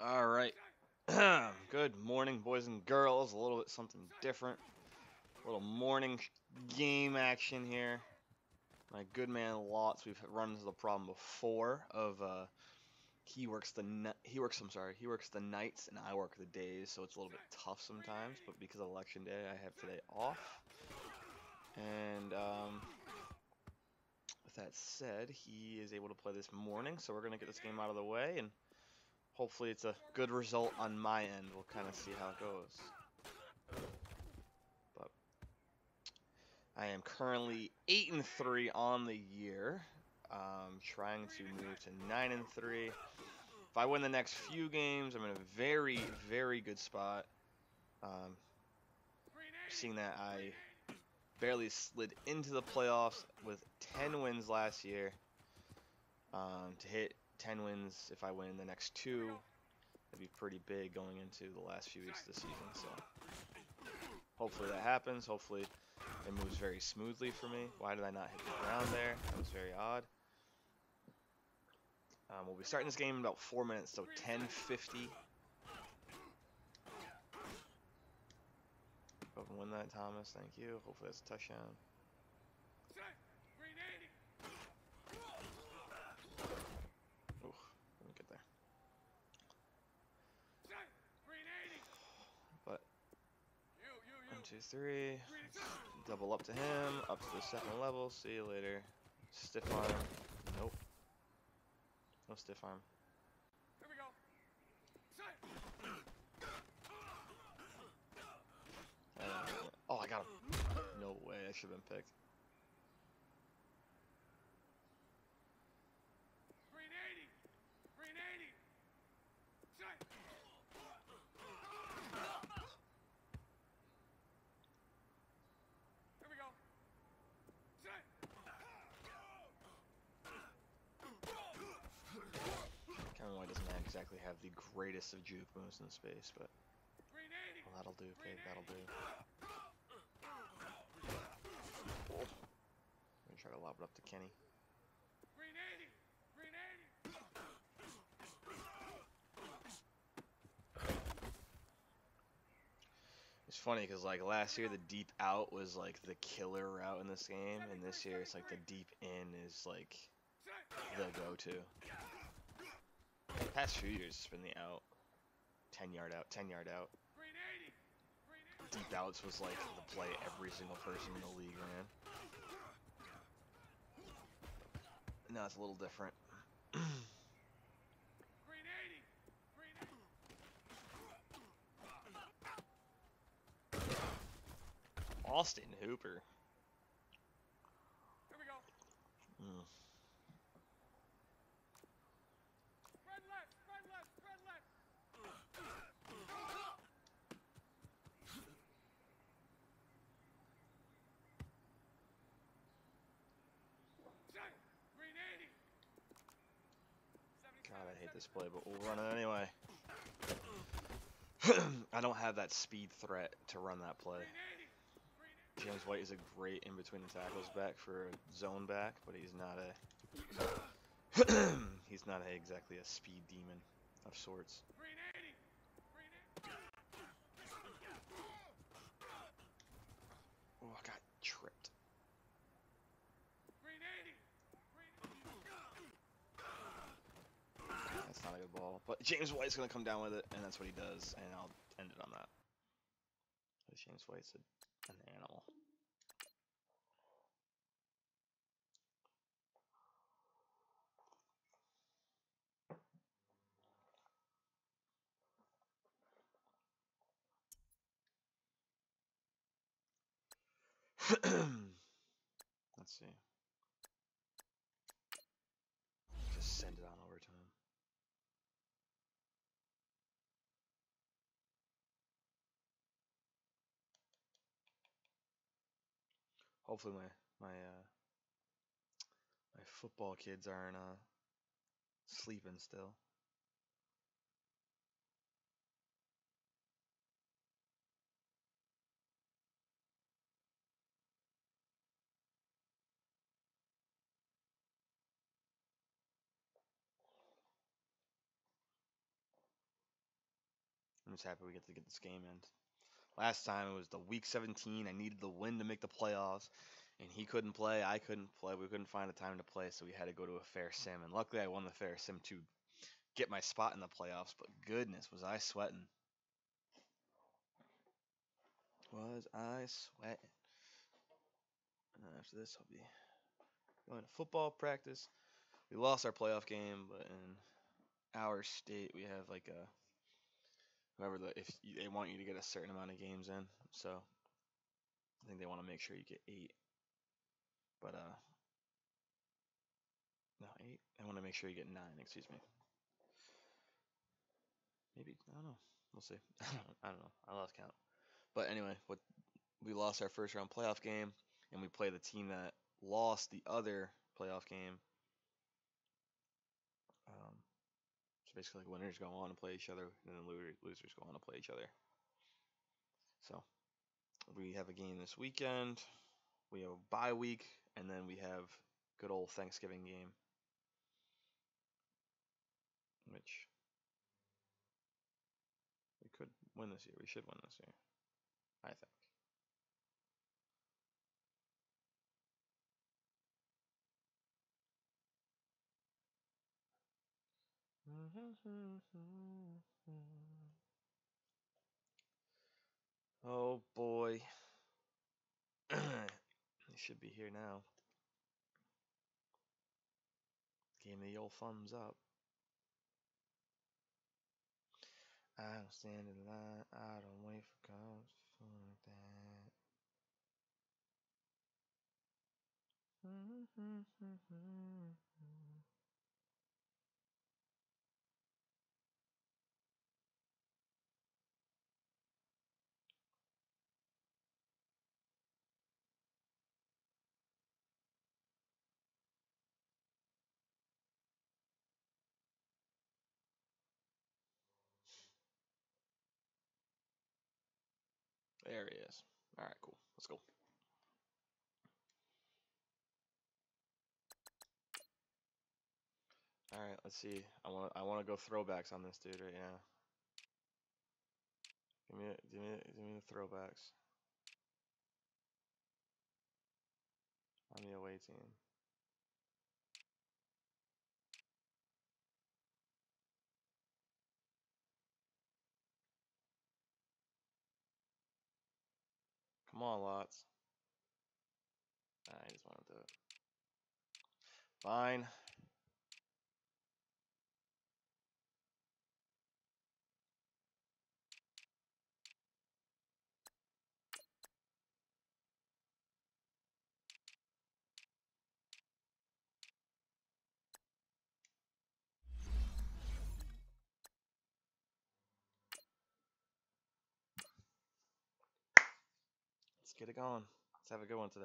All right. Good morning, boys and girls. A little bit something different. A little morning game action here. My good man Lautz, we've run into the problem before of he works the he works the nights and I work the days, so it's a little bit tough sometimes. But because of election day, I have today off. And with that said, he is able to play this morning, so we're gonna get this game out of the way and hopefully it's a good result on my end. We'll kind of see how it goes. But I am currently 8-3 on the year. Trying to move to 9-3. If I win the next few games, I'm in a very, very good spot. Seeing that I barely slid into the playoffs with 10 wins last year. To hit 10 wins if I win the next two, that'd be pretty big going into the last few weeks of the season. So hopefully that happens. Hopefully it moves very smoothly for me. Why did I not hit the ground there? That was very odd. We'll be starting this game in about 4 minutes, so 10:50. Hope and win that, Thomas. Thank you. Hopefully that's a touchdown. Ooh, didn't get there. But 1, 2, 3. Double up to him. Up to the second level. See you later. Stiff arm. Nope. No stiff arm. Here we go. Oh, I got him. No way. I should have been picked. 380. 380. Here we go. Kevin White doesn't exactly have the greatest of juke moves in space, but well, that'll do, Pig. That'll do. Oh. I'm gonna try to lob it up to Kenny. 380. 380. It's funny because like last year the deep out was like the killer route in this game, and this year it's like the deep in is like the go-to. Past few years it's been the out. 10-yard out, 10-yard out. Deep outs was like the play every single person in the league ran. Now it's a little different. Austin Hooper. Here we go. Mm. Spread left. Spread left. Spread left. 380. God, I hate this play, but we'll run it anyway. I don't have that speed threat to run that play. James White is a great in between the tackles back for a zone back, but he's not a he's not exactly a speed demon of sorts. 380. Oh, I got tripped. 380. That's not a good ball, but James White's gonna come down with it, and that's what he does, and I'll end it on that. James White's an animal. Let's see. Just send it on overtime. Hopefully my football kids aren't sleeping still. I'm just happy we get to get this game in. Last time it was the week 17. I needed the win to make the playoffs, and he couldn't play. I couldn't play. We couldn't find a time to play, so we had to go to a fair sim. And luckily, I won the fair sim to get my spot in the playoffs. But goodness, was I sweating? Was I sweating? And after this, I'll be going to football practice. We lost our playoff game, but in our state, we have like a whoever they want you to get a certain amount of games in. So I think they want to make sure you get 8. But no, 8. They want to make sure you get 9. Excuse me. Maybe I don't know. We'll see. I don't know. I lost count. But anyway, we lost our first round playoff game, and we play the team that lost the other playoff game. So basically, like winners go on to play each other, and then losers go on to play each other. So we have a game this weekend. We have a bye week, and then we have good old Thanksgiving game, which we could win this year. We should win this year, I think. Oh boy. He should be here now. Gave me the old thumbs up. I don't stand in line. I don't wait for calls. Like that. There he is. All right, cool. Let's go. All right, let's see. I want to go throwbacks on this dude right now. Give me the throwbacks on the away team. Come on, Lautz. I just want to do it. Fine. Let's get it going. Let's have a good one today.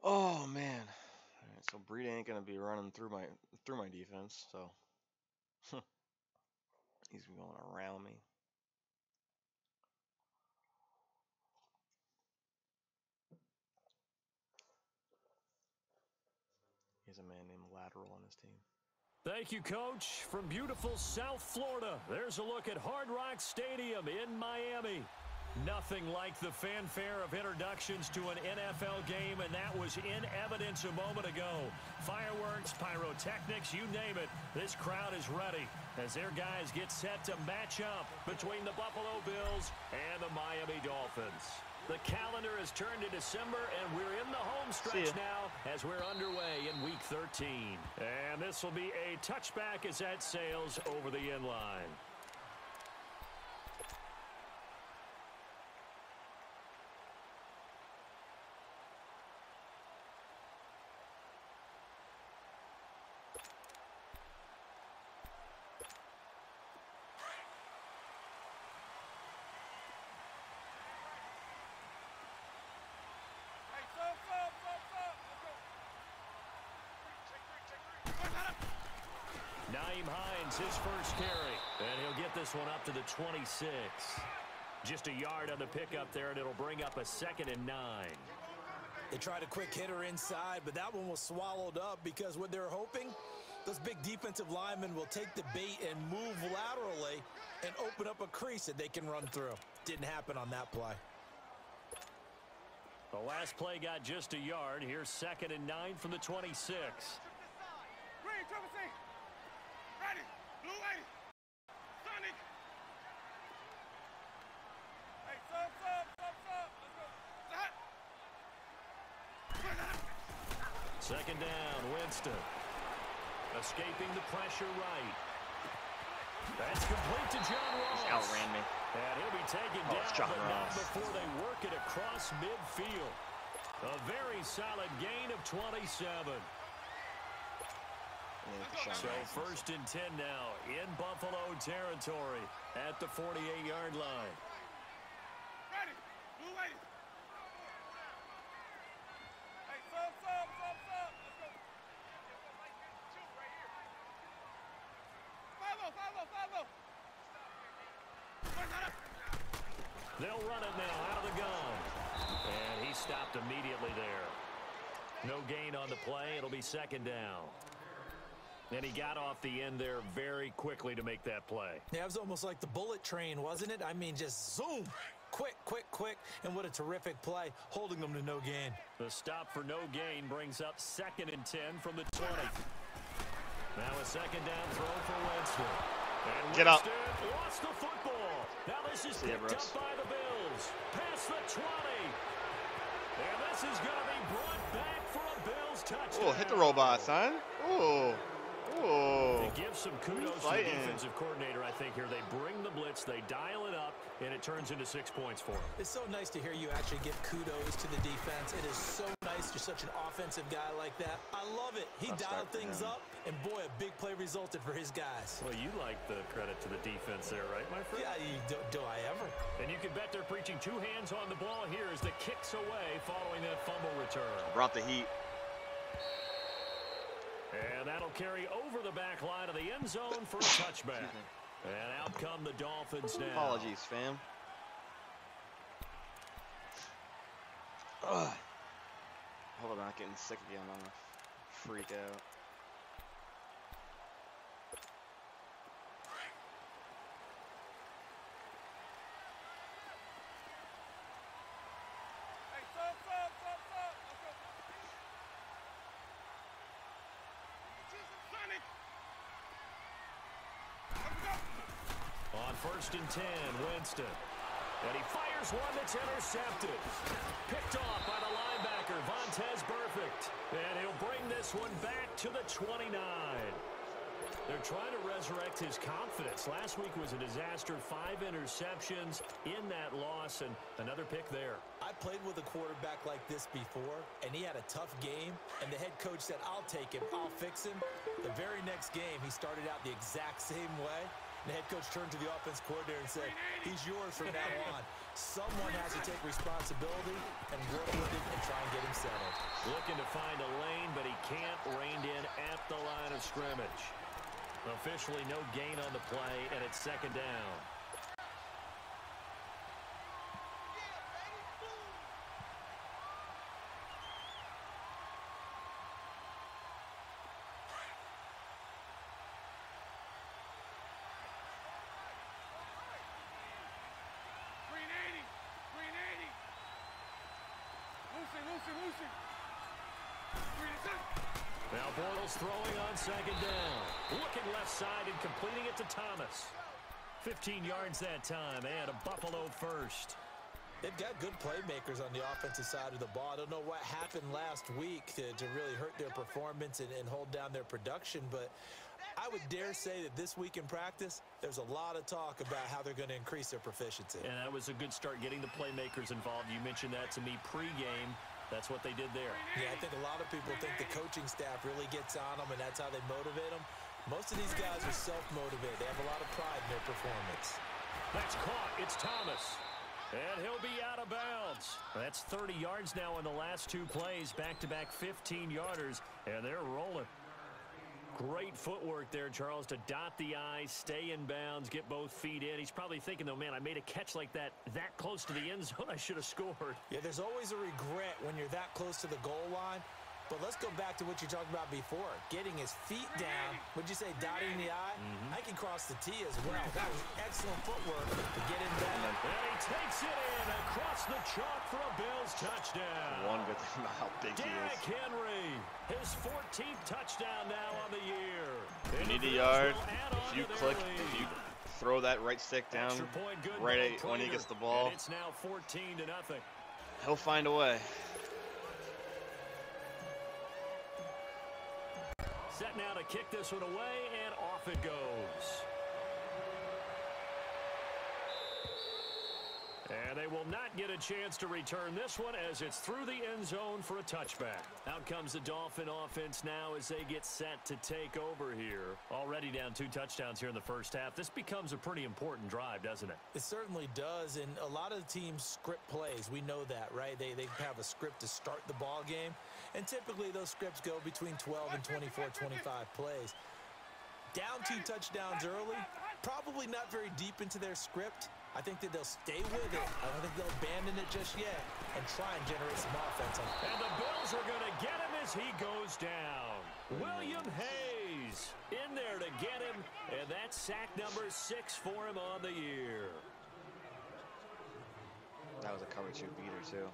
Oh man. All right, so Breed ain't gonna be running through my defense, so he's going around me. He has a man named Lateral on his team. Thank you, Coach. From beautiful South Florida, there's a look at Hard Rock Stadium in Miami. Nothing like the fanfare of introductions to an NFL game, and that was in evidence a moment ago. Fireworks, pyrotechnics, you name it. This crowd is ready as their guys get set to match up between the Buffalo Bills and the Miami Dolphins. The calendar has turned to December, and we're in the home stretch now as we're underway in Week 13. And this will be a touchback as that sails over the end line. Naeem Hines, his first carry. And he'll get this one up to the 26. Just a yard on the pickup there, and it'll bring up a 2nd and 9. They tried a quick hitter inside, but that one was swallowed up because what they're hoping, those big defensive linemen will take the bait and move laterally and open up a crease that they can run through. Didn't happen on that play. The last play got just a yard. Here's 2nd and 9 from the 26. Green, triple C. Ready. Blue 80. Sonic. Hey, sub. Let's go. Set. 2nd down, Winston. Escaping the pressure right. That's complete to John Ross. He outran me. And he'll be taken It's down, John but not Ross. before they work it across midfield. A very solid gain of 27. So 1st and 10 now in Buffalo territory at the 48-yard line. Ready. Blue 80. Hey, sub. Let's go. Shoot right here. Follow. They'll run it now out of the gun. And he stopped immediately there. No gain on the play. It'll be 2nd down. And he got off the end there very quickly to make that play. Yeah, it was almost like the bullet train, wasn't it? I mean, just zoom. Quick. And what a terrific play, holding them to no gain. The stop for no gain brings up 2nd and 10 from the 20. Now a 2nd down throw for Winston. And Get up. Winston lost the football. Now this is picked up by the Bills. Past the 20. And this is going to be brought back for a Bills touchdown. Oh, hit the robot, son. Oh. They give some kudos to the defensive coordinator, I think, here. They bring the blitz, they dial it up, and it turns into 6 points for them. It's so nice to hear you actually give kudos to the defense. It is so nice. You're such an offensive guy like that. I love it. He dialed things up, and boy, a big play resulted for his guys. Well, you like the credit to the defense there, right, my friend? Yeah, do I ever? And you can bet they're preaching 2 hands on the ball here as the kick's away following that fumble return. Brought the heat. And that'll carry over the back line of the end zone for a touchback. And out come the Dolphins now. Apologies, fam. Ugh. Hope I'm not getting sick again. I'm gonna freak out. Hey, sub. Let's go. Sonic. Let's go. On 1st and 10, Winston. And he fires one that's intercepted. Picked off by the linebacker, Vontaze Burfict. And he'll bring this one back to the 29. They're trying to resurrect his confidence. Last week was a disaster. 5 interceptions in that loss, and another pick there. I played with a quarterback like this before, and he had a tough game, and the head coach said, I'll take him, I'll fix him. The very next game, he started out the exact same way. The head coach turned to the offense coordinator and said, he's yours from now on. Someone has to take responsibility and work with him and try and get him settled. Looking to find a lane, but he can't rein in at the line of scrimmage. Officially no gain on the play, and it's 2nd down. Green 80. Lucy. Green is up. Now Bortles throwing on 2nd down. Looking left side and completing it to Thomas. 15 yards that time and a Buffalo first. They've got good playmakers on the offensive side of the ball. I don't know what happened last week to really hurt their performance and hold down their production, but I would dare say that this week in practice, there's a lot of talk about how they're going to increase their proficiency. And that was a good start getting the playmakers involved. You mentioned that to me pregame. That's what they did there. Yeah, I think a lot of people think the coaching staff really gets on them, and that's how they motivate them. Most of these guys are self-motivated. They have a lot of pride in their performance. That's caught. It's Thomas. And he'll be out of bounds. That's 30 yards now in the last 2 plays. Back-to-back 15-yarders, and they're rolling. Great footwork there, Charles, to dot the I's, stay in bounds, get both feet in. He's probably thinking, though, man, I made a catch like that close to the end zone. I should have scored. Yeah, there's always a regret when you're that close to the goal line. But let's go back to what you talked about before. Getting his feet down. Would you say dotting the I? I can cross the T as well. That was excellent footwork to get him down. And he takes it in across the chalk for a Bills touchdown. One good thing about how big he is. Derrick Henry, his 14th touchdown now on the year. You need a yard. If you throw that right stick down right when he gets the ball, it's now 14-0. He'll find a way. Set now to kick this one away, and off it goes. And they will not get a chance to return this one as it's through the end zone for a touchback. Out comes the Dolphin offense now as they get set to take over here. Already down 2 touchdowns here in the first half. This becomes a pretty important drive, doesn't it? It certainly does, and a lot of the teams script plays. We know that, right? They have a script to start the ball game, and typically those scripts go between 12 and 24, 25 plays. Down 2 touchdowns early, probably not very deep into their script. I think that they'll stay with it. I don't think they'll abandon it just yet and try and generate some offense. And the Bills are going to get him as he goes down. William Hayes in there to get him, and that's sack number 6 for him on the year. That was a cover 2 beater, too.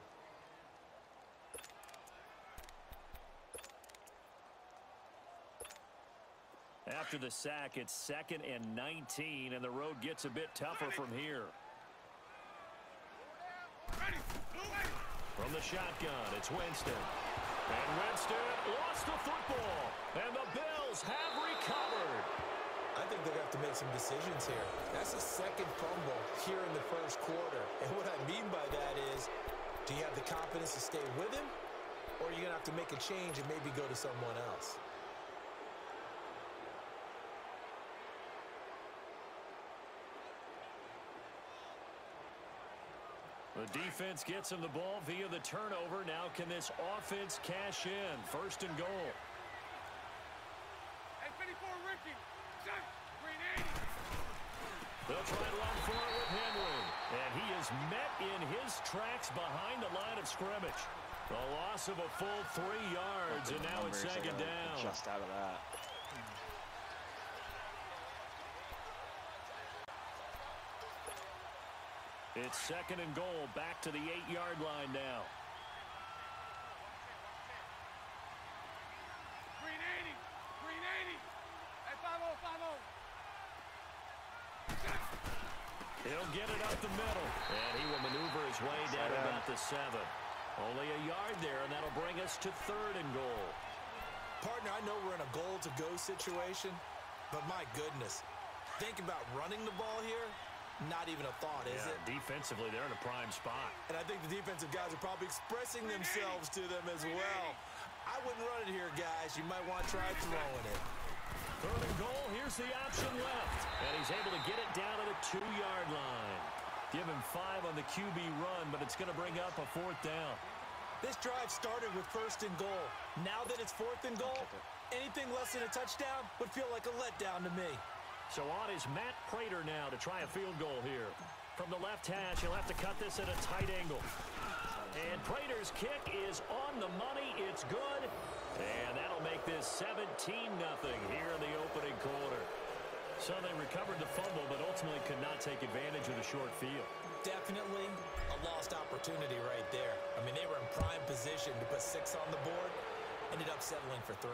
After the sack, it's 2nd and 19, and the road gets a bit tougher from here. From the shotgun, it's Winston. And Winston lost the football, and the Bills have recovered. I think they're going to have to make some decisions here. That's the 2nd fumble here in the first quarter. And what I mean by that is, do you have the confidence to stay with him, or are you going to have to make a change and maybe go to someone else? The defense gets him the ball via the turnover. Now can this offense cash in? 1st and goal. Hey, 54, Ricky. Set. Green 80. They'll try to run for it with Henry. And he is met in his tracks behind the line of scrimmage. The loss of a full 3 yards, and now it's 2nd down. Just out of that. It's 2nd and goal, back to the 8-yard line now. Green 80. Green 80. Hey, 5-0, 5-0. He'll get it up the middle, and he will maneuver his way down about the 7. Only a yard there, and that'll bring us to 3rd and goal. Partner, I know we're in a goal-to-go situation, but my goodness, think about running the ball here. Not even a thought, is it? Defensively, they're in a prime spot. And I think the defensive guys are probably expressing themselves to them as well. I wouldn't run it here, guys. You might want to try throwing it. 3rd and goal, here's the option left. And he's able to get it down to the 2-yard line. Give him 5 on the QB run, but it's going to bring up a 4th down. This drive started with 1st and goal. Now that it's 4th and goal, anything less than a touchdown would feel like a letdown to me. So on is Matt Prater now to try a field goal here. From the left hash, he'll have to cut this at a tight angle. And Prater's kick is on the money. It's good. And that'll make this 17-0 here in the opening quarter. So they recovered the fumble, but ultimately could not take advantage of the short field. Definitely a lost opportunity right there. I mean, they were in prime position to put 6 on the board. Ended up settling for 3.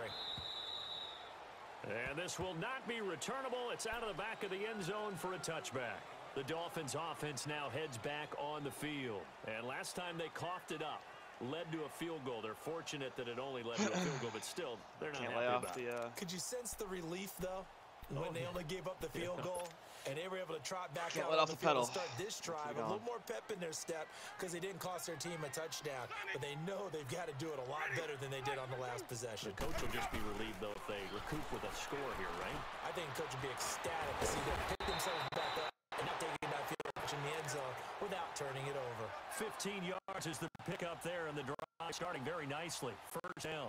And this will not be returnable. It's out of the back of the end zone for a touchback. The Dolphins offense now heads back on the field. And last time they coughed it up, led to a field goal. They're fortunate that it only led to a field goal, but still, they're not happy about it. Could you sense the relief, though, when they only gave up the field goal? And they were able to trot back out on the field and start this drive. A little more pep in their step because they didn't cost their team a touchdown. But they know they've got to do it a lot better than they did on the last possession. The coach will just be relieved, though, if they recoup with a score here, right? I think the coach will be ecstatic to see them pick themselves back up and not taking that field in the end zone without turning it over. 15 yards is the pickup there, and the drive starting very nicely. 1st down.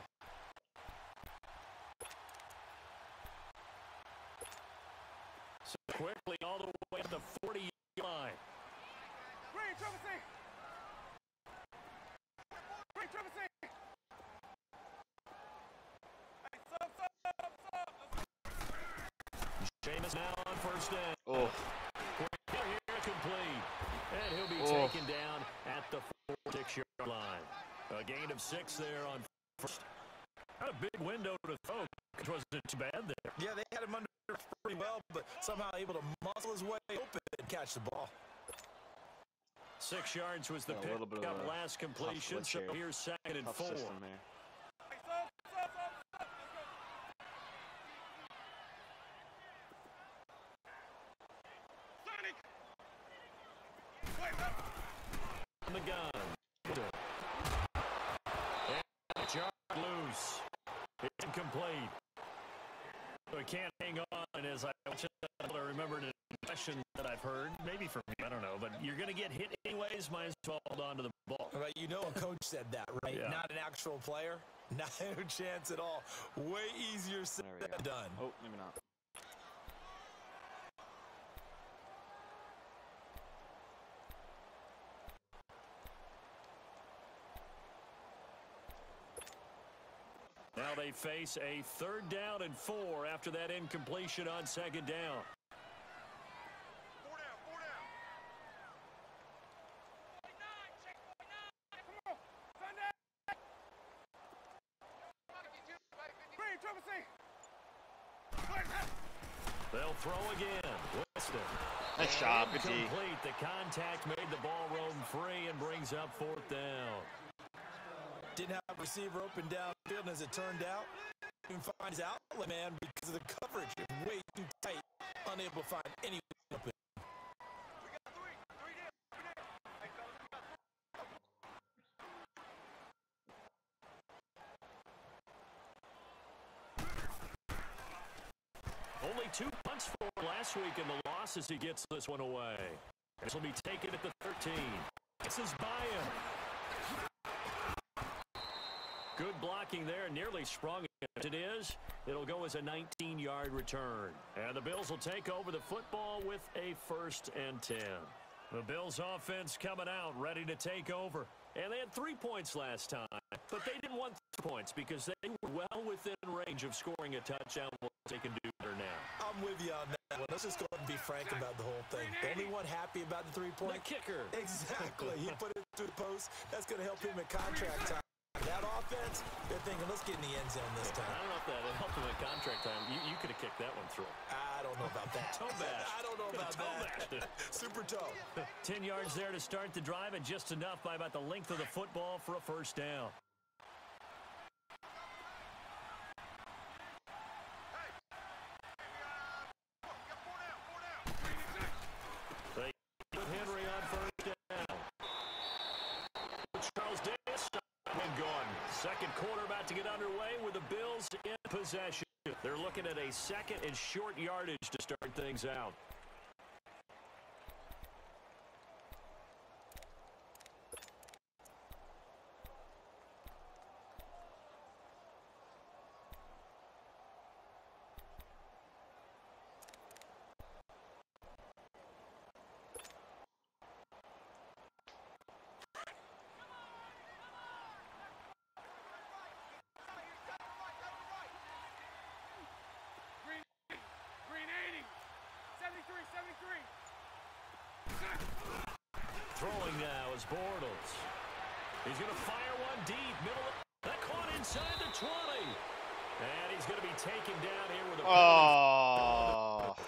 Jameis now on first down. Oh. Here complete. And he'll be taken down at the 46-yard line. A gain of 6 there on first. Not a big window to throw. It wasn't too bad there. Yeah, they had him under pretty well, but somehow able to muscle his way open and catch the ball. 6 yards was the pick up last completion, so here's 2nd and 4. On the gun. And yard loose. It's incomplete. So he can't hang on, and as I remembered an question that I've heard, maybe from you, I don't know, but you're going to get hit anyways, might as well hold on to the ball. Right, you know a coach said that, right? Yeah. Not an actual player. Not a chance at all. Way easier said than done. Oh, maybe not. Now they face a 3rd down and 4 after that incompletion on 2nd down. 4 down, 4 down. 49, 6, 49. Come on, Sunday. They'll throw again. Winston. Nice job, good D. Complete. The contact made the ball roam free and brings up 4th down. Didn't have a receiver open downfield, and as it turned out, he couldn't find his outlet man because of the coverage. It was way too tight, unable to find any open. We got 3 down. Hey, fellas, we got 3. Only 2 punts for last week in the losses. He gets this one away. This will be taken at the 13. This is by him. Good blocking there, nearly sprung as it is. It'll go as a 19-yard return. And the Bills will take over the football with a 1st and 10. The Bills offense coming out, ready to take over. And they had 3 points last time, but they didn't want 3 points because they were well within range of scoring a touchdown. They can do better now. I'm with you on that one. Let's just go ahead and be frank about the whole thing. The only one happy about the 3-point? The kicker. Exactly. He put it through the post. That's going to help him at contract time. That offense, they're thinking, let's get in the end zone this time. I don't know if that helped him at contract time. You could have kicked that one through. I don't know about that. Toe bash. I don't know about that. Super toe. 10 yards there to start the drive, and just enough by about the length of the football for a 1st down. They put Henry on 1st down. Charles Davis and gone. 2nd quarter about to get underway with the Bills in possession. They're looking at a 2nd and short yardage to start things out. Throwing now is Bortles. He's going to fire one deep. Middle. That caught inside the 20. And he's going to be taken down here with a... Oh.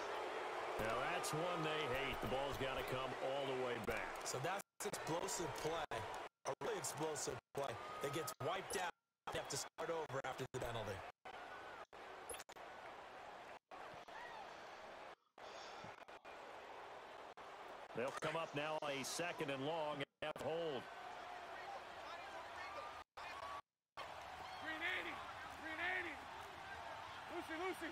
Now that's one they hate. The ball's got to come all the way back. So that's explosive play. A really explosive play that gets wiped out. They have to start over after the penalty. They'll come up now on a 2nd and long and have to hold. Green 80. Lucy.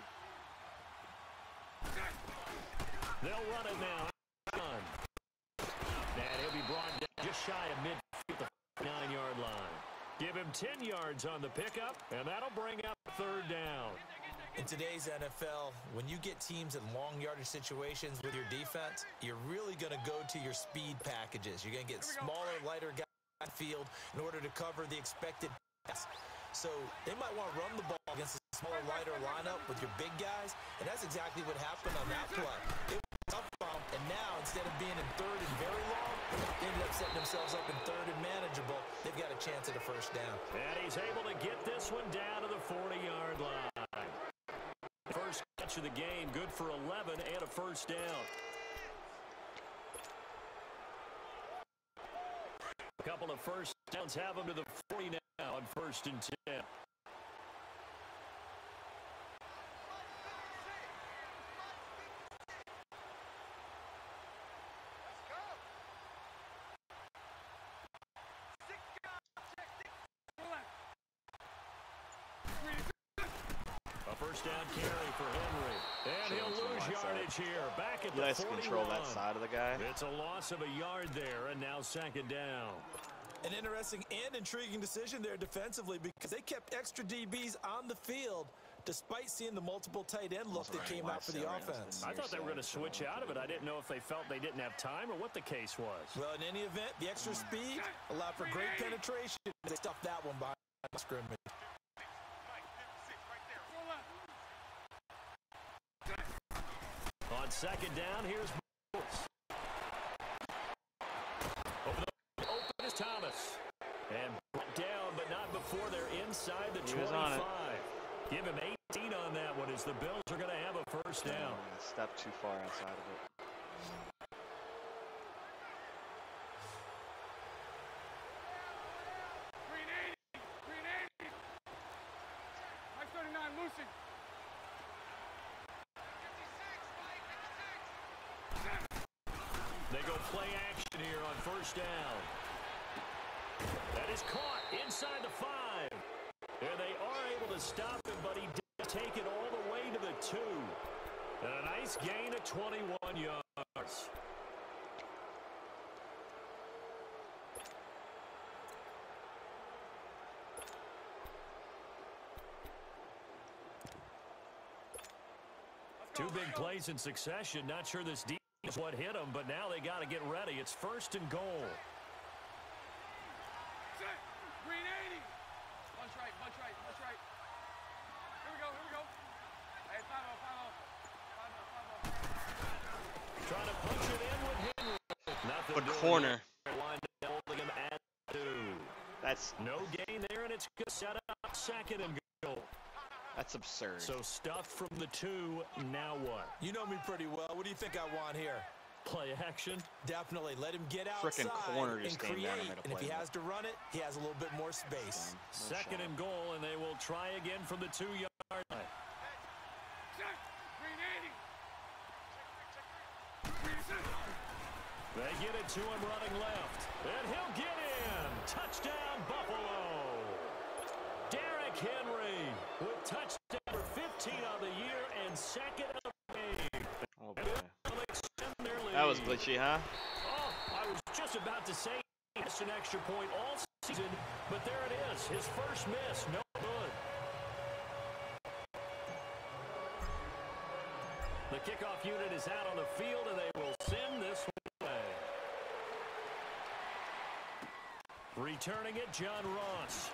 They'll run it now. And he'll be brought down just shy of midfield, the 9-yard line. Give him 10 yards on the pickup, and that'll bring up 3rd down. In today's NFL, when you get teams in long yardage situations with your defense, you're really going to go to your speed packages. You're going to get smaller, lighter guys on the field in order to cover the expected pass. So they might want to run the ball against the smaller, lighter lineup with your big guys, and that's exactly what happened on that play. It was tough for them, and now instead of being in third and very long, they ended up setting themselves up in third and manageable. They've got a chance at a first down. And he's able to get this one down to the 40-yard line. First catch of the game, good for 11 and a first down. A couple of first downs have him to the 40 now on 1st and 10. A first down carry for Henry. And he'll lose yardage here. Back at the 41. He likes to control that side of the guy. It's a loss of a yard there, and now 2nd down. An interesting and intriguing decision there defensively because they kept extra DBs on the field despite seeing the multiple tight end look that came out for the offense. I thought they were going to switch out of it. I didn't know if they felt they didn't have time or what the case was. Well, in any event, the extra speed allowed for great penetration. They stuffed that one behind the scrimmage. On 2nd down, here's Lautz. Over the open is Thomas. And brought down, but not before they're inside the 25. Give him 18 on that one as the Bills are going to have a first down. Step too far outside of it. Green 80. Mike 39, Lucy. 56. They go play action here on 1st down. That is caught inside the 5. And they are able to stop him, but he did take it all the way to the 2. And a nice gain of 21 yards. Two big plays in succession. Not sure this defense is what hit them, but now they got to get ready. It's 1st and goal. Green 80. Bunch right. Here we go. Hey, 5-0. Trying to punch it in with Henry. Nothing But doing corner. there. Holding him at 2. That's No gain there, and it's set up 2nd and goal. That's absurd. So stuffed from the 2. Now what? You know me pretty well. What do you think I want here? Play action. Definitely. Let him get outside Frickin' corner and just came create. down and made a And if play. he has to run it, he has a little bit more space. No 2nd shot. and goal, and they will try again from the 2-yard line. Green 80. They get it to him running left. And he'll get in. Touchdown, Buffalo. Derrick Henry with touchdown number 15 on the year and 2nd of the game. Oh boy. They'll extend their lead. That was glitchy, huh? Oh, I was just about to say he missed an extra point all season, but there it is. His first miss, no good. The kickoff unit is out on the field, and they will send this one away. Returning it, John Ross.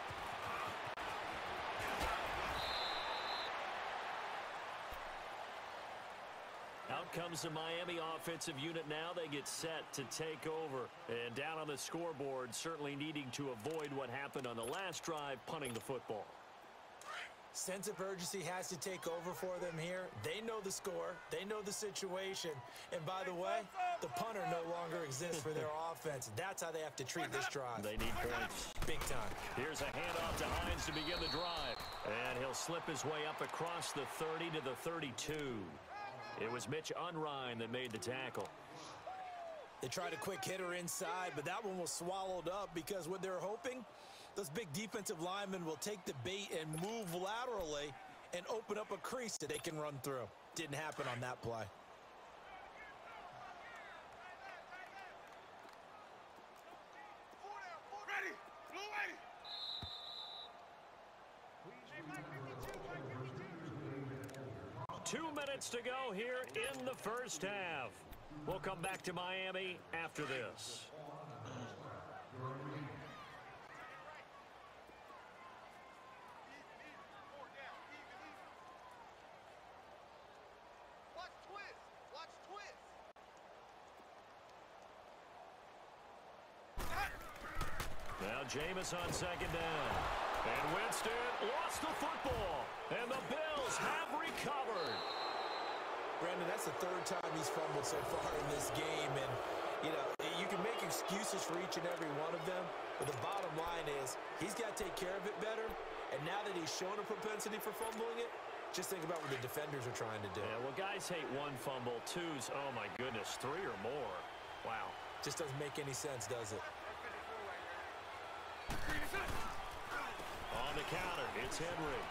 Out comes the Miami offensive unit now. They get set to take over. And down on the scoreboard, certainly needing to avoid what happened on the last drive, punting the football. Sense of urgency has to take over for them here. They know the score. They know the situation. And by the way, the punter no longer exists for their offense. That's how they have to treat this drive. They need points. Big time. Here's a handoff to Hines to begin the drive. And he'll slip his way up across the 30 to the 32. It was Mitch Unrein that made the tackle. They tried a quick hitter inside, but that one was swallowed up because what they're hoping, those big defensive linemen will take the bait and move laterally and open up a crease that they can run through. Didn't happen on that play. Ready. Blue 2 minutes to go here in the first half. We'll come back to Miami after this. Now Jameis on second down. And Winston lost the football. And the Bills have recovered. Brandon, that's the third time he's fumbled so far in this game. And, you know, you can make excuses for each and every one of them. But the bottom line is he's got to take care of it better. And now that he's shown a propensity for fumbling it, just think about what the defenders are trying to do. Yeah, well, guys hate one fumble, twos, oh my goodness, three or more. Wow. Just doesn't make any sense, does it? On the counter, it's Henry.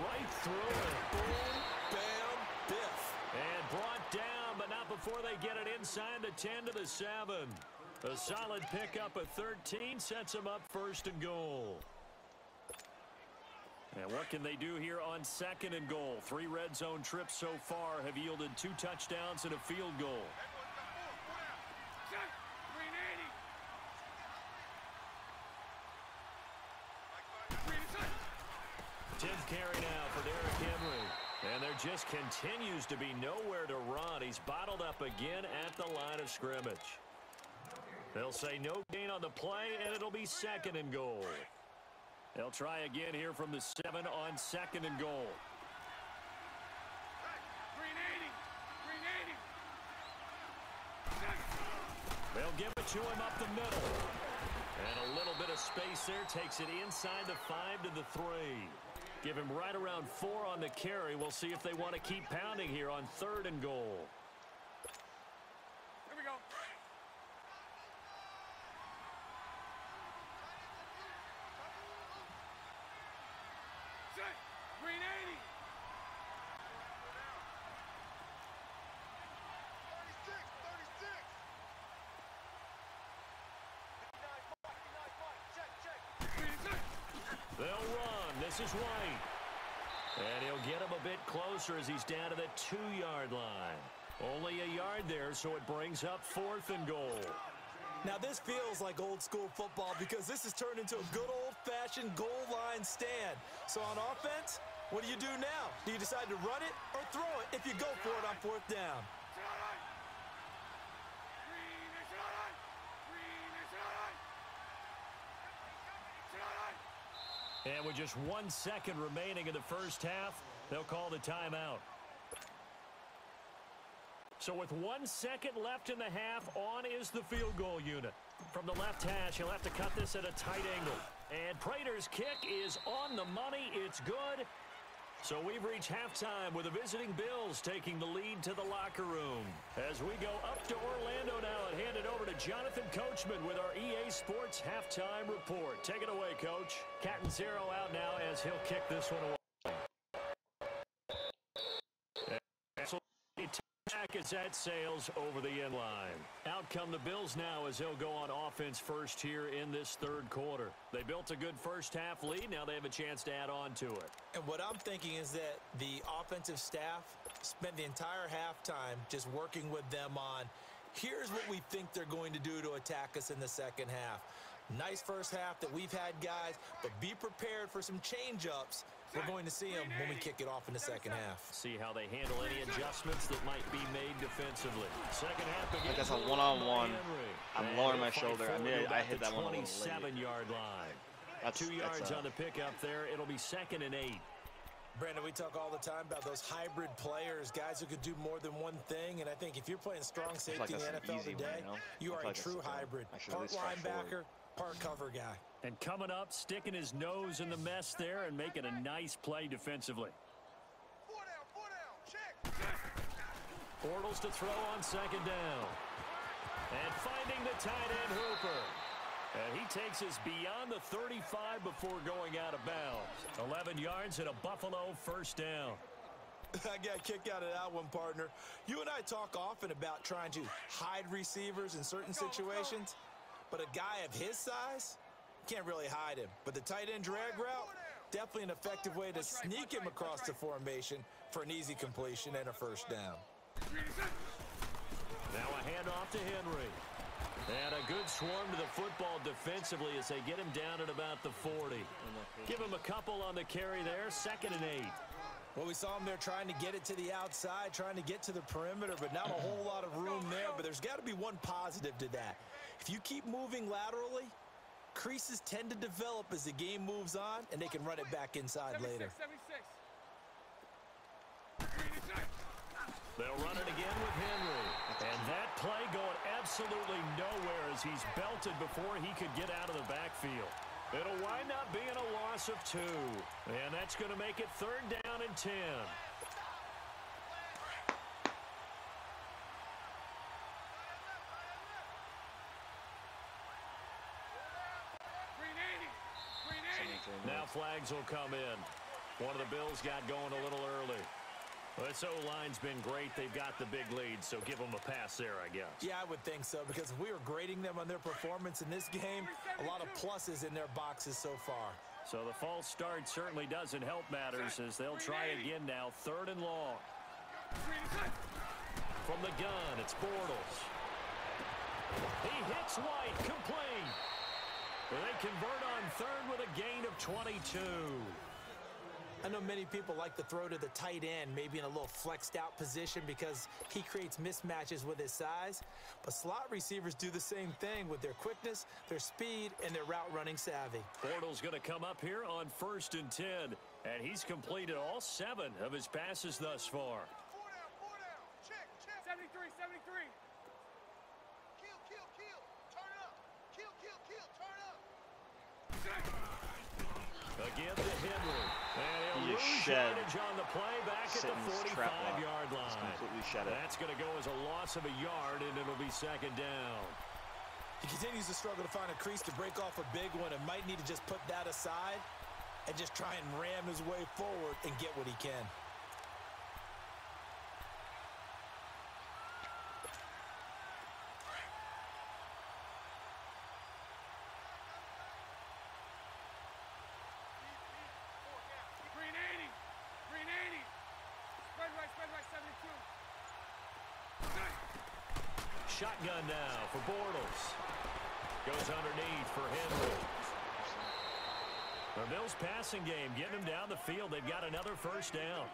Right through it. Boom, bam, biff. And brought down, but not before they get it inside the 10 to the 7. A solid pickup of 13 sets them up first and goal. And what can they do here on second and goal? 3 red zone trips so far have yielded 2 touchdowns and a field goal. 10th carry now for Derrick Henry. And there just continues to be nowhere to run. He's bottled up again at the line of scrimmage. They'll say no gain on the play, and it'll be second and goal. They'll try again here from the 7 on second and goal. They'll give it to him up the middle. And a little bit of space there takes it inside the 5 to the 3. Give him right around 4 on the carry. We'll see if they want to keep pounding here on third and goal. Here we go. Set. Green 80. 36. They'll run. This is White. And he'll get him a bit closer as he's down to the 2-yard line. Only a yard there, so it brings up fourth and goal. Now, this feels like old-school football because this has turned into a good old-fashioned goal line stand. So on offense, what do you do now? Do you decide to run it or throw it if you go for it on fourth down? And with just 1 second remaining in the first half, they'll call the timeout. So with 1 second left in the half, on is the field goal unit. From the left hash, he'll have to cut this at a tight angle. And Prater's kick is on the money. It's good. So we've reached halftime with the visiting Bills taking the lead to the locker room. As we go up to Orlando now and hand it over to Jonathan Coachman with our EA Sports Halftime Report. Take it away, Coach. Cat and Zero out now as he'll kick this one away. Attack is at Sales over the end line. Out come the Bills now as they'll go on offense first here in this third quarter. They built a good first half lead. Now they have a chance to add on to it. And what I'm thinking is that the offensive staff spent the entire halftime just working with them on, here's what we think they're going to do to attack us in the second half. Nice first half that we've had, guys, but be prepared for some change-ups. We're going to see them when we kick it off in the second half. See how they handle any adjustments that might be made defensively. Second half begins. I guess a one-on-one. I'm lowering my shoulder. I mean, I hit that one a little late. 27-yard line. That's 2 yards on the pickup there. It'll be second and 8. Brandon, we talk all the time about those hybrid players, guys who could do more than one thing. And I think if you're playing strong safety in the NFL today, you are a true hybrid. Part linebacker, part cover guy. And coming up, sticking his nose in the mess there and making a nice play defensively. Bortles to throw on second down. And finding the tight end Hooper. And he takes us beyond the 35 before going out of bounds. 11 yards and a Buffalo first down. I got a kick out of that one, partner. You and I talk often about trying to hide receivers in certain situations. But a guy of his size, can't really hide him. But the tight end drag route, definitely an effective way to sneak him across the formation for an easy completion and a first down. Now a handoff to Henry. And a good swarm to the football defensively as they get him down at about the 40. Give him a couple on the carry there, second and 8. Well, we saw him there trying to get it to the outside, trying to get to the perimeter, but not a whole lot of room there. But there's got to be one positive to that. If you keep moving laterally, creases tend to develop as the game moves on, and they can run it back inside 76, later. 76. They'll run it again with Henry. And that play going absolutely nowhere as he's belted before he could get out of the backfield. It'll wind up being a loss of 2. And that's going to make it 3rd down and 10. Now flags will come in. One of the Bills got going a little early. Well, this O-line's been great. They've got the big lead, so give them a pass there, I guess. Yeah, I would think so, because if we were grading them on their performance in this game, a lot of pluses in their boxes so far. So the false start certainly doesn't help matters as they'll try again now. 3rd and long. From the gun, it's Bortles. He hits White, complete. They convert on 3rd with a gain of 22. I know many people like to throw to the tight end, maybe in a little flexed out position because he creates mismatches with his size. But slot receivers do the same thing with their quickness, their speed, and their route running savvy. Bortles going to come up here on 1st and 10, and he's completed all 7 of his passes thus far. 73, 73. Again to Henry. And He he'll is lose shed. yardage on the play back at the Sitton's trap block. 45-yard line. He's completely shed it. That's going to go as a loss of a yard, and it'll be 2nd down. He continues to struggle to find a crease to break off a big one and might need to just put that aside and just try and ram his way forward and get what he can. Shotgun now for Bortles. Goes underneath for Henry. The Bills' passing game getting them down the field. They've got another 1st down.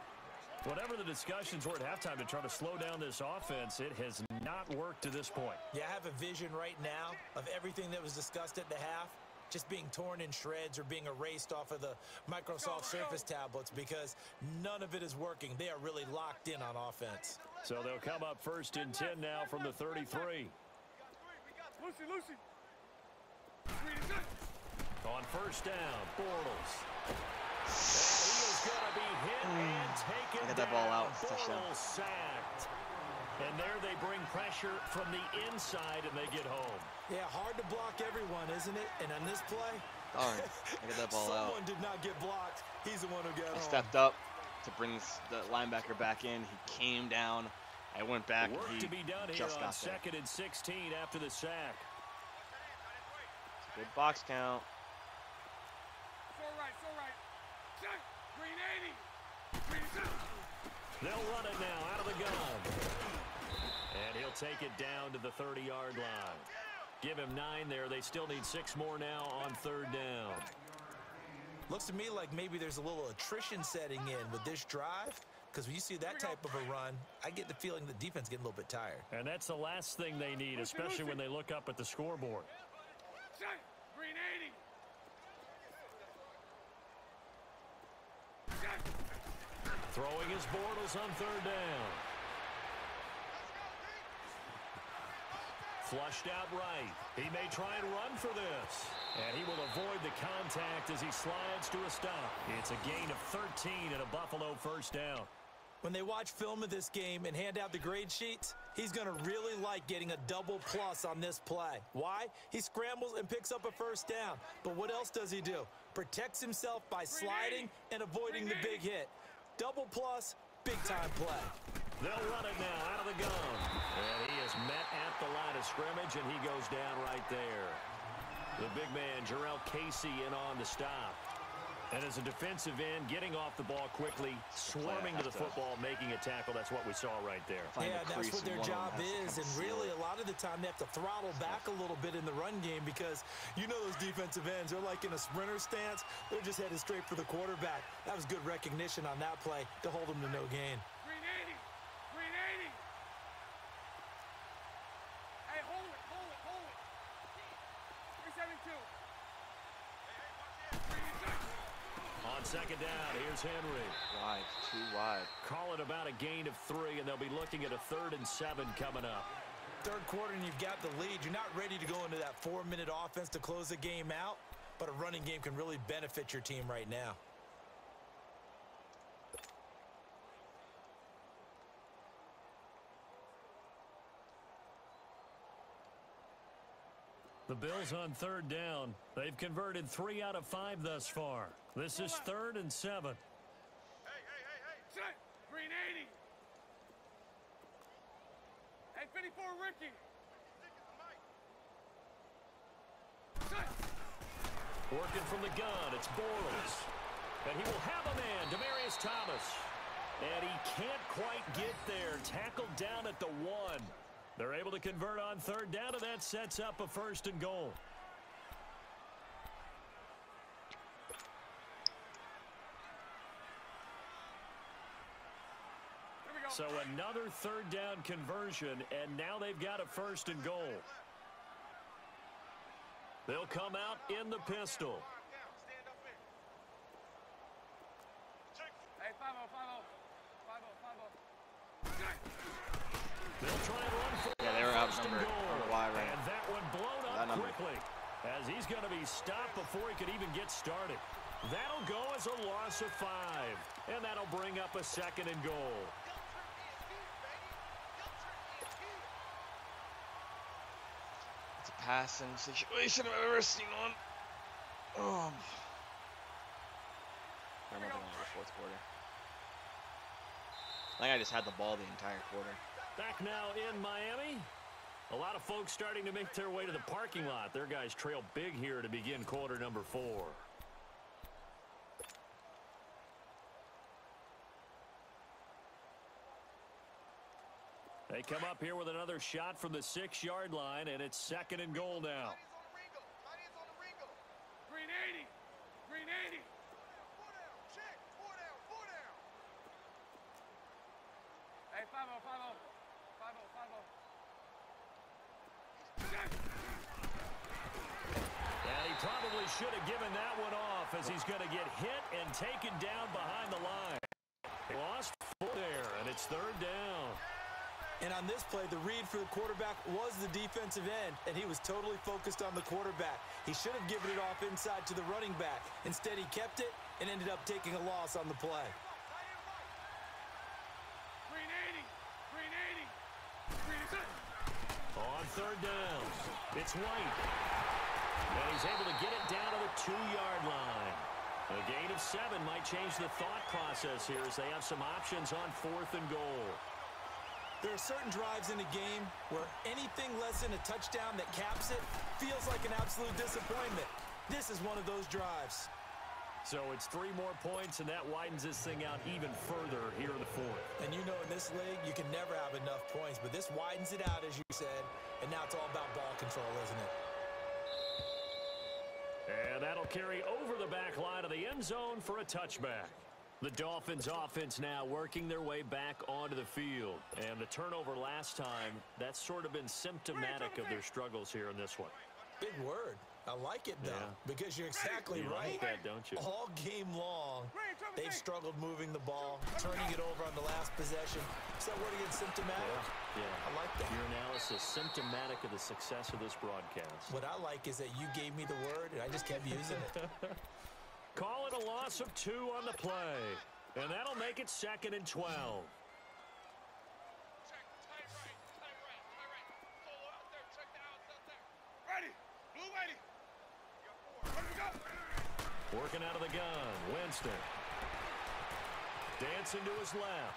Whatever the discussions were at halftime to try to slow down this offense, it has not worked to this point. Yeah, I have a vision right now of everything that was discussed at the half just being torn in shreds or being erased off of the Microsoft Surface tablets because none of it is working. They are really locked in on offense. So they'll come up 1st and 10 now from the 33. Lucy. On 1st down, Bortles. And he is going to be hit and taken Get that ball down. out. Touchdown. Bortles sacked. And there they bring pressure from the inside, and they get home. Yeah, hard to block everyone, isn't it? And on this play, Darn, I got that ball out. someone did not get blocked. He's the one who got I home. stepped up to bring the linebacker back in. He came down. I went back. Work and he to be done here just on got there. 2nd and 16 after the sack. Good box count. So right. Green 80. They'll run it now out of the gun. And he'll take it down to the 30-yard line. Give him 9 there. They still need 6 more now on 3rd down. Looks to me like maybe there's a little attrition setting in with this drive. Because when you see that type of a run, I get the feeling the defense getting a little bit tired. And that's the last thing they need, especially when they look up at the scoreboard. Green 80. Throwing his Bortles on 3rd down. Flushed out right. He may try and run for this. And he will avoid the contact as he slides to a stop. It's a gain of 13 and a Buffalo 1st down. When they watch film of this game and hand out the grade sheets, he's going to really like getting a double plus on this play. Why? He scrambles and picks up a 1st down. But what else does he do? Protects himself by sliding and avoiding the big hit. Double plus, big-time play. They'll run it now out of the gun. And he is met at the line of scrimmage, and he goes down right there. The big man, Jarrell Casey, in on the stop. And as a defensive end, getting off the ball quickly, swarming to the football, making a tackle. That's what we saw right there. Yeah, that's what their job is. And really, a lot of the time, they have to throttle back a little bit in the run game because you know those defensive ends, they're like in a sprinter stance. They're just headed straight for the quarterback. That was good recognition on that play to hold them to no gain. Green 80. Green 80. Hey, hold it. down. Here's Henry. Wide, too wide. Call it about a gain of 3, and they'll be looking at a 3rd and 7 coming up. Third quarter and you've got the lead. You're not ready to go into that 4-minute offense to close the game out, but a running game can really benefit your team right now. The Bills on 3rd down. They've converted 3 out of 5 thus far. This is 3rd and 7. Hey. Set. Green 80. Hey, 54, Ricky. Set. Working from the gun, it's Bortles. And he will have a man, Demaryius Thomas. And he can't quite get there. Tackled down at the 1. They're able to convert on 3rd down, and that sets up a 1st and goal. So another 3rd down conversion, and now they've got a 1st and goal. They'll come out in the pistol. Hey, 5-0. They'll try and run for Yeah, they were 1st and outnumbered. goal. I don't know why, right? And that one blown up quickly as he's going to be stopped before he could even get started. That'll go as a loss of 5, and that'll bring up a 2nd and goal. It's a passing situation I've ever seen one. Oh. I remember that the 4th quarter. I think I just had the ball the entire quarter. Back now in Miami. A lot of folks starting to make their way to the parking lot. Their guys trail big here to begin quarter number 4. They come up here with another shot from the 6-yard line, and it's 2nd and goal now. Green 80. Green 80. Hey, 5-0. And he probably should have given that one off as he's going to get hit and taken down behind the line. They lost 4 there, and it's 3rd down. And on this play, the read for the quarterback was the defensive end, and he was totally focused on the quarterback. He should have given it off inside to the running back. Instead, he kept it and ended up taking a loss on the play. Green 80. Green 80. On 3rd down, it's White. And he's able to get it down to the 2-yard line. A gain of 7 might change the thought process here as they have some options on 4th and goal. There are certain drives in a game where anything less than a touchdown that caps it feels like an absolute disappointment. This is one of those drives. So it's 3 more points, and that widens this thing out even further here in the 4th. And you know in this league, you can never have enough points, but this widens it out, as you said, and now it's all about ball control, isn't it? And that'll carry over the back line of the end zone for a touchback. The Dolphins offense now working their way back onto the field. And the turnover last time, that's sort of been symptomatic of their struggles here in this one. Big word. I like it, though, because you're exactly right. Like that, don't you? All game long, they've struggled moving the ball, turning it over on the last possession. Is that word again, symptomatic? Yeah. I like that. Your analysis, symptomatic of the success of this broadcast. What I like is that you gave me the word, and I just kept using it. Call it a loss of 2 on the play. And that'll make it 2nd and 12. Working out of the gun, Winston. Dancing to his left.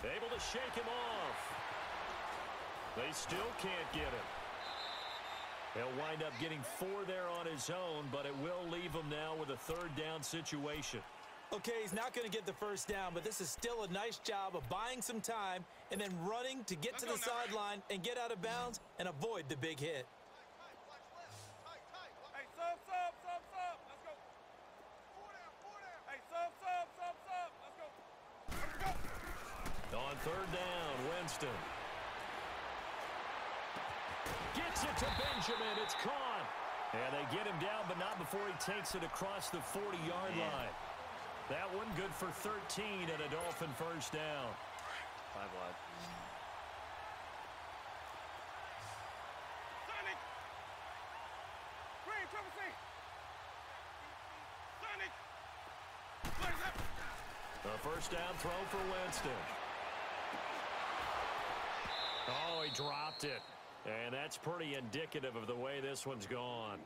Able to shake him off. They still can't get him. He'll wind up getting 4 there on his own, but it will leave him now with a 3rd down situation. Okay, he's not going to get the 1st down, but this is still a nice job of buying some time and then running to get to the sideline and get out of bounds and avoid the big hit. Hey, sub. Let's go. Hey, sub. Let's go. On 3rd down, Winston. Gets it to Benjamin. It's caught. And they get him down, but not before he takes it across the 40-yard line. That one good for 13 and a Dolphin first down. 5 wide. Sonic! Green, triple C! Sonic! Blaze up! A first down throw for Winston. Oh, he dropped it. And that's pretty indicative of the way this one's gone.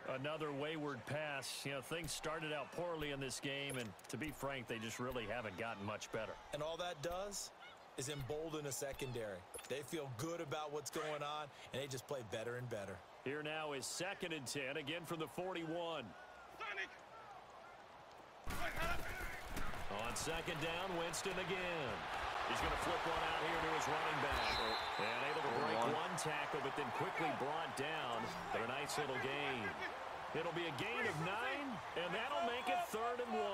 Another wayward pass. You know, things started out poorly in this game, and to be frank, they just really haven't gotten much better. And all that does is embolden a secondary. They feel good about what's going on, and they just play better and better. Here now is 2nd and 10, again from the 41. Sonic! On 2nd down, Winston again. He's going to flip one out here to his running back. And able to break one tackle, but then quickly brought down for a nice little gain. It'll be a gain of 9, and that'll make it 3rd and 1.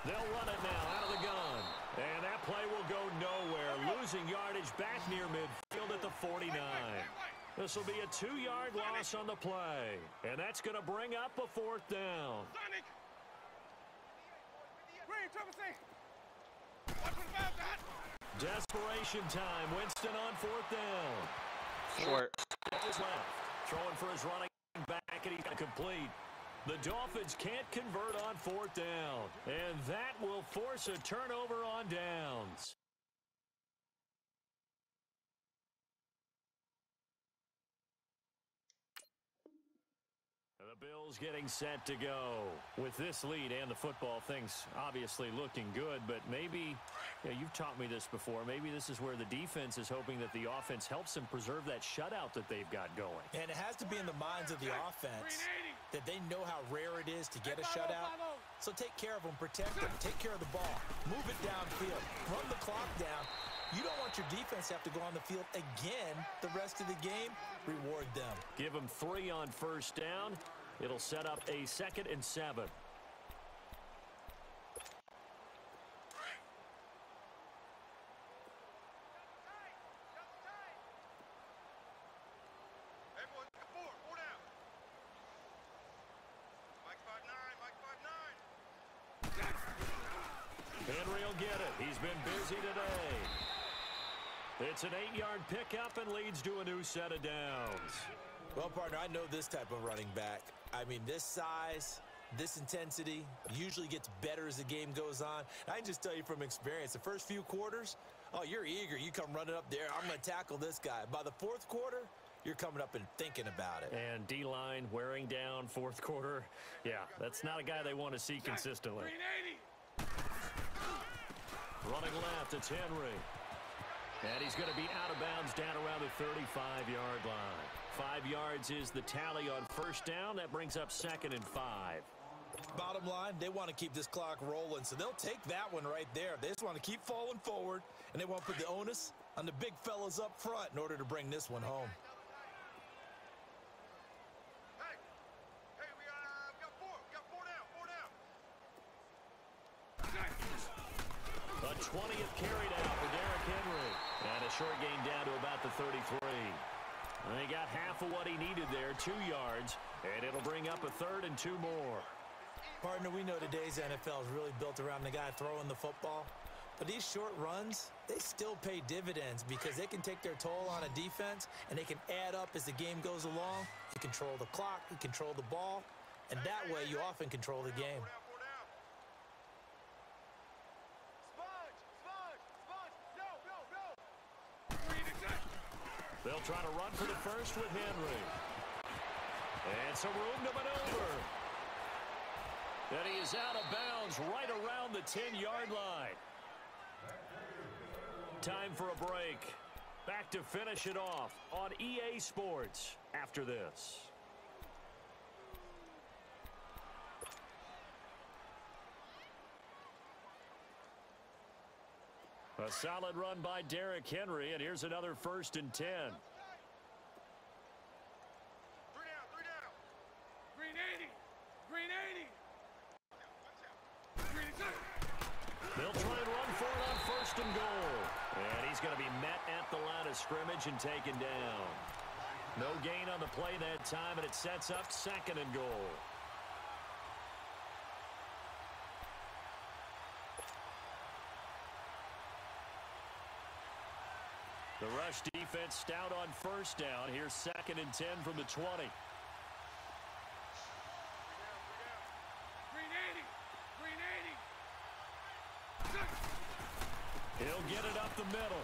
They'll run it now out of the gun. And that play will go nowhere. Losing yardage back near midfield at the 49. This will be a 2-yard loss on the play. And that's going to bring up a 4th down. Sonic! Green, triple C! Watch for the foul, Dad! Desperation time. Winston on 4th down. Short. Is left. Throwing for his running back, and he's complete. The Dolphins can't convert on 4th down. And that will force a turnover on downs. The Bills getting set to go. With this lead and the football, things obviously looking good, but maybe, you've taught me this before, maybe this is where the defense is hoping that the offense helps them preserve that shutout that they've got going. And it has to be in the minds of the offense that they know how rare it is to get a shutout. So take care of them, protect them, take care of the ball, move it downfield, run the clock down. You don't want your defense to have to go on the field again the rest of the game. Reward them. Give them 3 on 1st down. It'll set up a 2nd and 7. Henry will get it. He's been busy today. It's an 8-yard pickup and leads to a new set of downs. Well, partner, I know this type of running back. I mean, this size, this intensity usually gets better as the game goes on. I can just tell you from experience, the first few quarters, oh, you're eager. You come running up there. I'm going to tackle this guy. By the 4th quarter, you're coming up and thinking about it. And D-line wearing down 4th quarter. Yeah, that's not a guy they want to see consistently. Running left, it's Henry. And he's going to be out of bounds down around the 35-yard line. 5 yards is the tally on 1st down. That brings up 2nd and 5. Bottom line, they want to keep this clock rolling, so they'll take that one right there. They just want to keep falling forward, and they want to put the onus on the big fellas up front in order to bring this one home. Hey, we got 4. We got 4 down. 4 down. A 20th carry down for Derrick Henry. And a short gain down to about the 33. And he got half of what he needed there, 2 yards. And it'll bring up a 3rd and 2 more. Partner, we know today's NFL is really built around the guy throwing the football. But these short runs, they still pay dividends because they can take their toll on a defense, and they can add up as the game goes along. You control the clock, you control the ball, and that way you often control the game. They'll try to run for the first with Henry. And some room to maneuver. And he is out of bounds right around the 10-yard line. Time for a break. Back to finish it off on EA Sports after this. A solid run by Derrick Henry, and here's another 1st and 10. 3 down. Green 80. Green 80. They'll try and run for it on 1st and goal. And he's going to be met at the line of scrimmage and taken down. No gain on the play that time, and it sets up 2nd and goal. The rush defense stout on 1st down. Here's 2nd and 10 from the 20. He'll get it up the middle.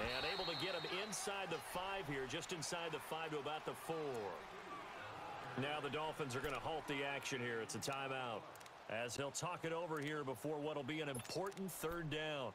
And able to get him inside the 5 here, just inside the 5 to about the 4. Now the Dolphins are going to halt the action here. It's a timeout, as he'll talk it over here before what will be an important 3rd down.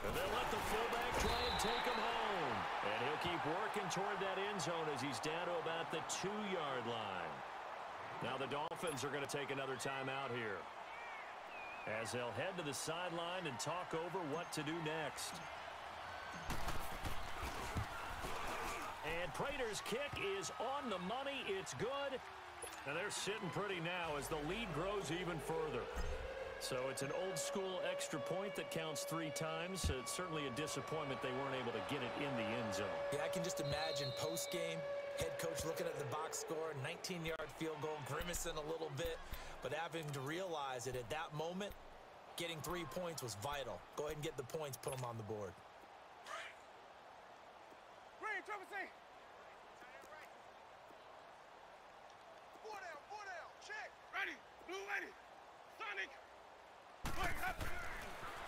And they'll let the fullback try and take him home. And he'll keep working toward that end zone as he's down to about the 2-yard line. Now the Dolphins are going to take another timeout here, as they'll head to the sideline and talk over what to do next. And Prater's kick is on the money. It's good. And they're sitting pretty now as the lead grows even further. So it's an old-school extra point that counts 3 times. So it's certainly a disappointment they weren't able to get it in the end zone. Yeah, I can just imagine post-game, head coach looking at the box score, 19-yard field goal, grimacing a little bit, but having to realize that at that moment, getting 3 points was vital. Go ahead and get the points, put them on the board.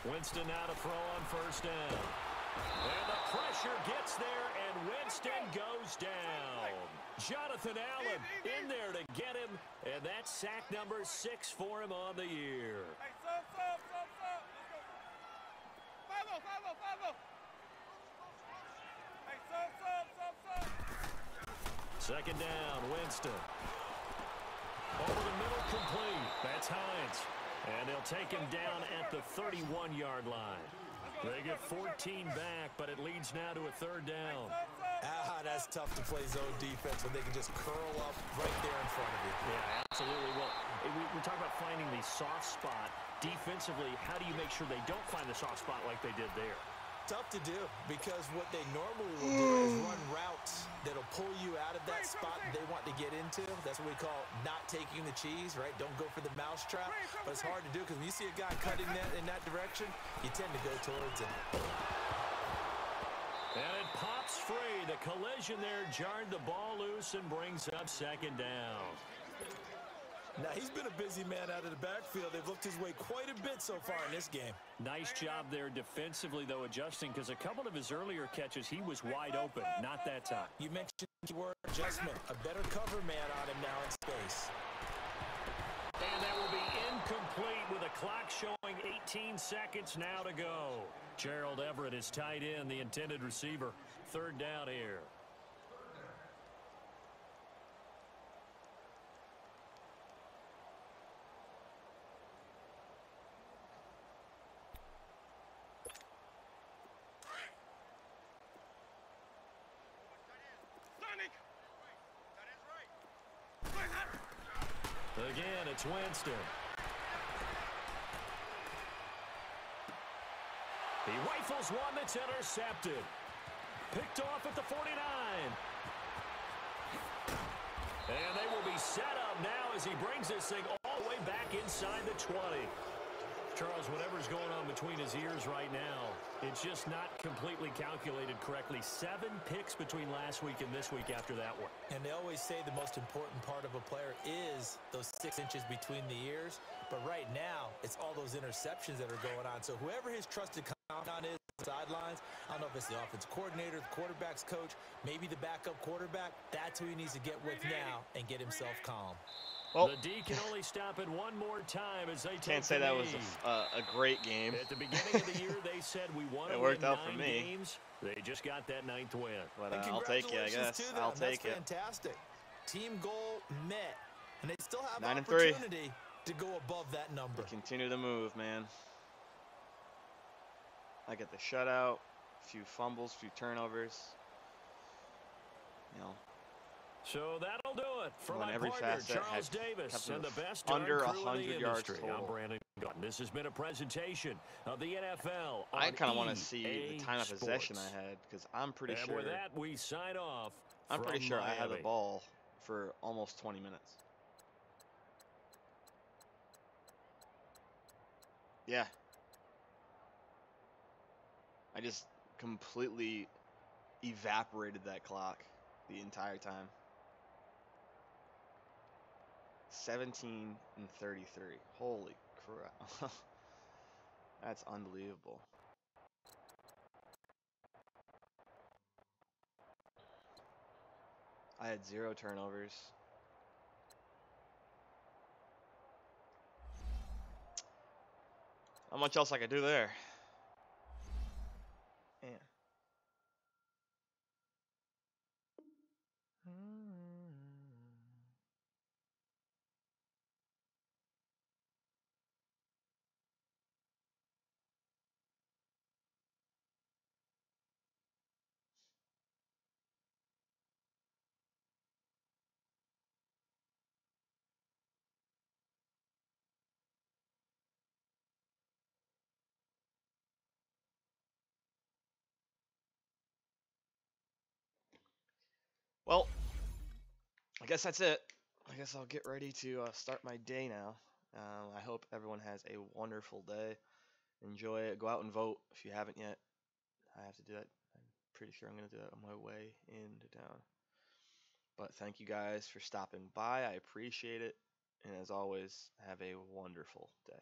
Winston now to throw on 1st down. And the pressure gets there, and Winston goes down. Jonathan Allen in there to get him, and that's sack number 6 for him on the year. Second down, Winston. Over the middle, complete. That's Hines. And they'll take him down at the 31-yard line. They get 14 back, but it leads now to a 3rd down. That's tough to play zone defense when they can just curl up right there in front of you. Yeah, absolutely. Well, we talk about finding the soft spot. Defensively, how do you make sure they don't find the soft spot like they did there? Tough to do, because what they normally will do is run routes that'll pull you out of that spot that they want to get into. That's what we call not taking the cheese, right? Don't go for the mousetrap. But it's hard to do, because when you see a guy cutting that in that direction, you tend to go towards him. And it pops free. The collision there jarred the ball loose and brings up 2nd down. Now, he's been a busy man out of the backfield. They've looked his way quite a bit so far in this game. Nice job there defensively, though, adjusting, because a couple of his earlier catches, he was wide open. Not that time. You mentioned the word adjustment. A better cover man on him now in space. And that will be incomplete with a clock showing 18 seconds now to go. Gerald Everett is tight end, the intended receiver. 3rd down here. Again, it's Winston. He rifles one that's intercepted. Picked off at the 49. And they will be set up now as he brings this thing all the way back inside the 20. Charles, whatever's going on between his ears right now, it's just not completely calculated correctly. 7 picks between last week and this week after that one. And they always say the most important part of a player is those 6 inches between the ears. But right now, it's all those interceptions that are going on. So whoever his trusted confidant is on the sidelines, I don't know if it's the offense coordinator, the quarterback's coach, maybe the backup quarterback, that's who he needs to get with now and get himself calm. Well, The D can only stop it one more time as they take can't say the that was knee. a great game. At the beginning of the year, they said we want to It win worked out for 9 me. games. They just got that 9th win. But And I'll take it, I congratulations guess. to them. I'll take That's it. fantastic. Team goal met. And they still have 9-3. opportunity to go above that number. They continue to move, man. I get the shutout, a few fumbles, a few turnovers. You know, So that'll do it for Won my every partner, facet, Charles had Davis, kept and them the best under darn crew in 100 the yards industry. total. I'm Brandon Gunn. This has been a presentation of the NFL I on kind of want to see EA the time of possession Sports. I had because I'm pretty And sure. with that, we sign off. I'm pretty from sure I had the Miami. ball for almost 20 minutes. Yeah. I just completely evaporated that clock the entire time. 17 and 33. Holy crap. That's unbelievable. I had 0 turnovers. Not much else I could do there. Man. Well, I guess that's it. I guess I'll get ready to start my day now. I hope everyone has a wonderful day. Enjoy it. Go out and vote if you haven't yet. I have to do that. I'm pretty sure I'm going to do that on my way into town. But thank you guys for stopping by. I appreciate it. And as always, have a wonderful day.